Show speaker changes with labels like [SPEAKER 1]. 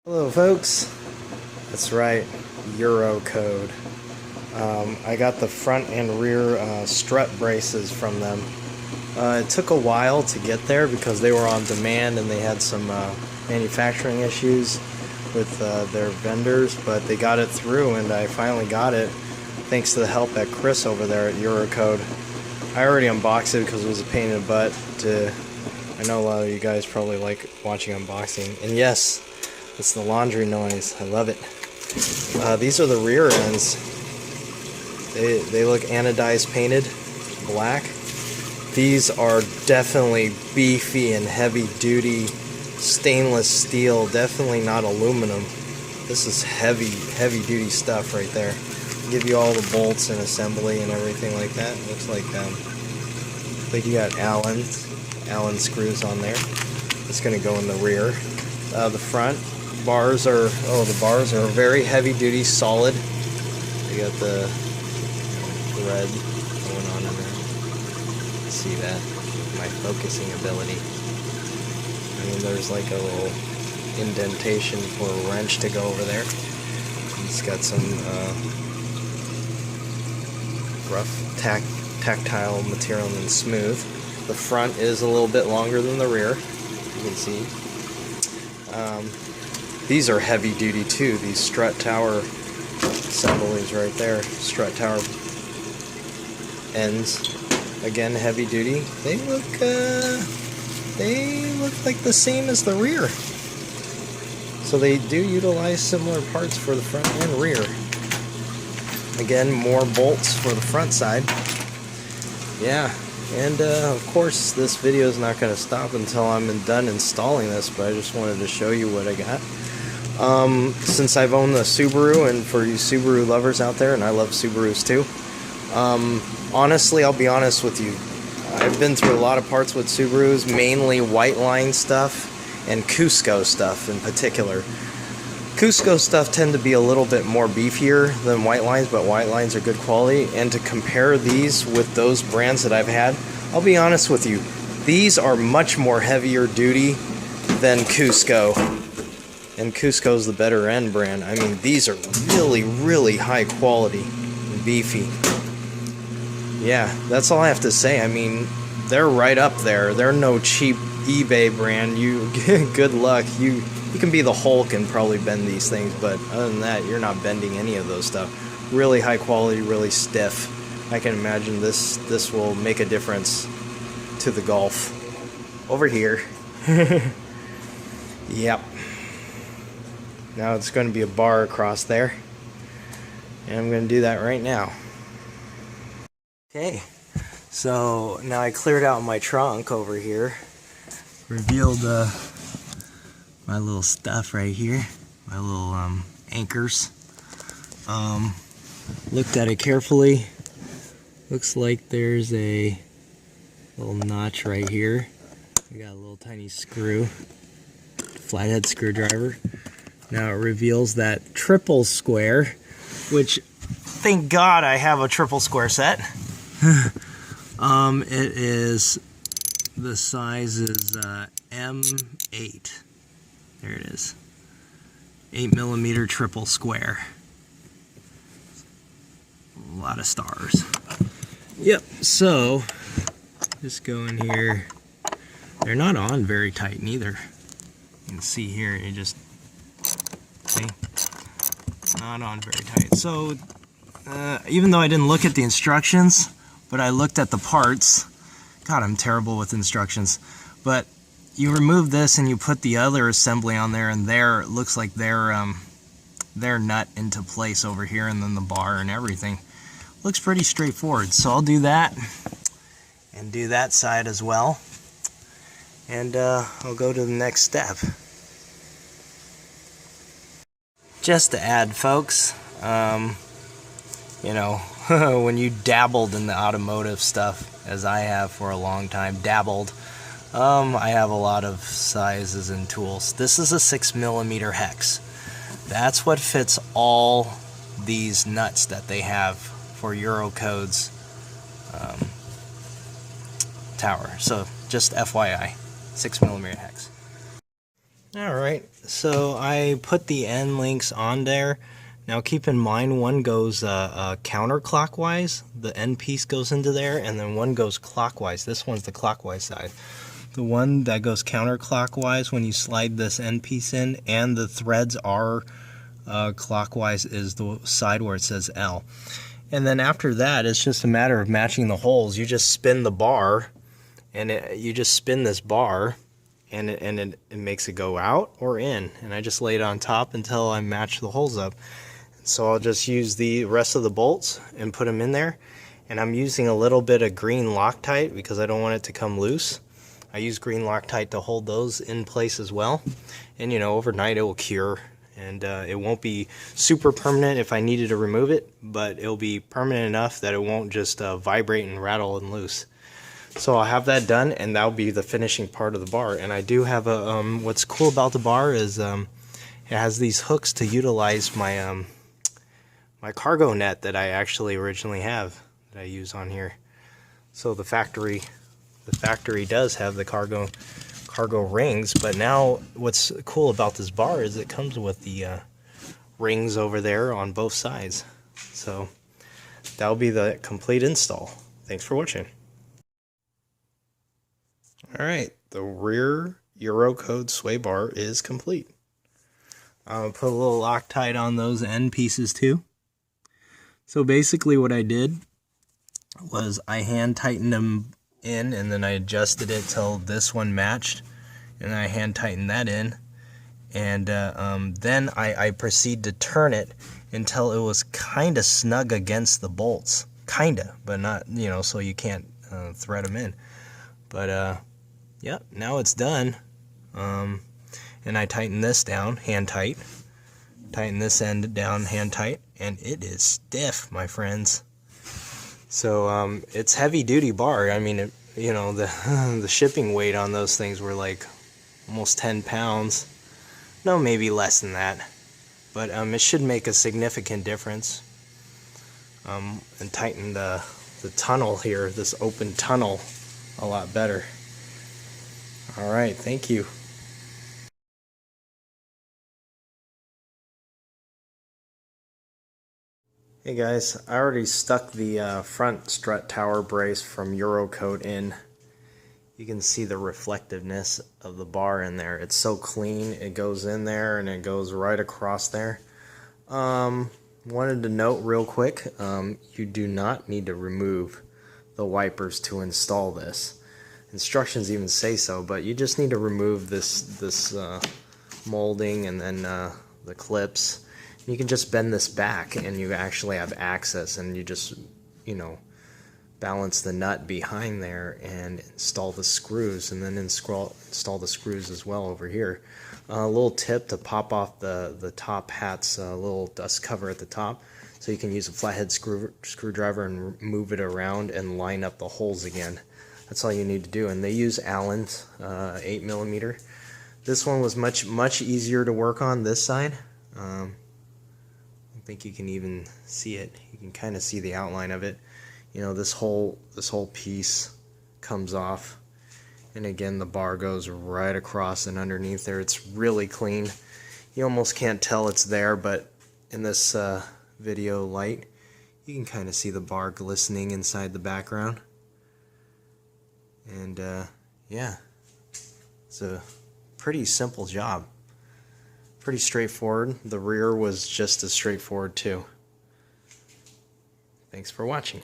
[SPEAKER 1] Hello folks, that's right, Eurocode. I got the front and rear strut braces from them. It took a while to get there because they were on demand and they had some manufacturing issues with their vendors, but they got it through and I finally got it thanks to the help at Chris over there at Eurocode. I already unboxed it because it was a pain in the butt. I know a lot of you guys probably like watching unboxing, and yes, it's the laundry noise. I love it. These are the rear ends. They look anodized painted black. These are definitely beefy and heavy duty stainless steel, definitely not aluminum. This is heavy duty stuff right there. Give you all the bolts and assembly and everything like that. Looks like you got Allen screws on there. It's going to go in the rear. The front bars are very heavy duty, solid. You got the thread going on in there. See that? My focusing ability. I mean, there's like a little indentation for a wrench to go over there. It's got some rough tactile material and smooth. The front is a little bit longer than the rear, you can see. These are heavy duty too, these strut tower assemblies right there, strut tower ends, again heavy duty. They look like the same as the rear. So they do utilize similar parts for the front and rear. Again, more bolts for the front side. Yeah, and of course this video is not going to stop until I'm done installing this, but I just wanted to show you what I got. Since I've owned the Subaru, and for you Subaru lovers out there, and I love Subarus too, honestly, I'll be honest with you, I've been through a lot of parts with Subarus, mainly white line stuff and Cusco stuff in particular. Cusco stuff tend to be a little bit more beefier than white lines, but white lines are good quality. And to compare these with those brands that I've had, I'll be honest with you, these are much more heavier duty than Cusco. And Cusco's the better end brand. I mean, these are really high quality and beefy. Yeah, that's all I have to say. I mean, they're right up there. They're no cheap eBay brand. You good luck. You can be the Hulk and probably bend these things, but other than that, you're not bending any of those stuff. Really high quality, really stiff. I can imagine this will make a difference to the Golf. Over here. Yep. Now it's going to be a bar across there, and I'm going to do that right now. Okay, so now I cleared out my trunk over here, revealed my little stuff right here, my little anchors. Looked at it carefully. Looks like there's a little notch right here. We got a little tiny screw, flathead screwdriver. Now it reveals that triple square, which thank God I have a triple square set. It is, the size is M8. There it is. 8mm triple square. A lot of stars. Yep, so just go in here. They're not on very tight neither. You can see here, you just see, not on very tight. So even though I didn't look at the instructions, but I looked at the parts. God, I'm terrible with instructions. But you remove this and you put the other assembly on there, and there it looks like their nut into place over here, and then the bar and everything. Looks pretty straightforward. So I'll do that and do that side as well. And I'll go to the next step. Just to add, folks, you know, when you dabbled in the automotive stuff, as I have for a long time, I have a lot of sizes and tools. This is a 6mm hex. That's what fits all these nuts that they have for Eurocode's tower. So just FYI, 6mm hex. Alright, so I put the end links on there. Now keep in mind, one goes counterclockwise, the end piece goes into there, and then one goes clockwise. This one's the clockwise side. The one that goes counterclockwise, when you slide this end piece in, and the threads are clockwise, is the side where it says L. And then after that, it's just a matter of matching the holes. You just spin the bar, and you just spin this bar, and it makes it go out or in. And I just lay it on top until I match the holes up. So I'll just use the rest of the bolts and put them in there. And I'm using a little bit of green Loctite because I don't want it to come loose. I use green Loctite to hold those in place as well. And you know, overnight it will cure, and it won't be super permanent if I needed to remove it, but it'll be permanent enough that it won't just vibrate and rattle and loose. So I'll have that done, and that'll be the finishing part of the bar. And I do have a, what's cool about the bar is it has these hooks to utilize my my cargo net that I actually originally have, that I use on here. So the factory does have the cargo rings, but now what's cool about this bar is it comes with the rings over there on both sides. So that'll be the complete install. Thanks for watching. Alright, the rear Eurocode sway bar is complete. I'll put a little Loctite on those end pieces too. So basically what I did was I hand tightened them in, and then I adjusted it till this one matched, and I hand tightened that in, and then I proceed to turn it until it was kind of snug against the bolts, kinda, but not, you know, so you can't thread them in. But yeah, now it's done. And I tighten this down, hand tight. Tighten this end down, hand tight, and it is stiff, my friends. So it's heavy duty bar. I mean, you know, the shipping weight on those things were like almost 10 pounds. No, maybe less than that. But it should make a significant difference. And tighten the tunnel here, this open tunnel, a lot better. Alright, thank you. Hey guys, I already stuck the front strut tower brace from Eurocode in. You can see the reflectiveness of the bar in there. It's so clean, it goes in there and it goes right across there. Wanted to note real quick, you do not need to remove the wipers to install this. Instructions even say so, but you just need to remove this molding and then the clips. You can just bend this back and you actually have access, and you just, you know, balance the nut behind there and install the screws, and then install the screws as well over here. A little tip to pop off the top hat's little dust cover at the top, so you can use a flathead screwdriver and move it around and line up the holes again. That's all you need to do. And they use Allen's 8mm. This one was much easier to work on, this side. I think you can even see it. You can kind of see the outline of it. You know, this whole piece comes off, and again the bar goes right across and underneath there. It's really clean. You almost can't tell it's there, but in this video light you can kind of see the bar glistening inside the background. And yeah, it's a pretty simple job. Pretty straightforward. The rear was just as straightforward too. Thanks for watching.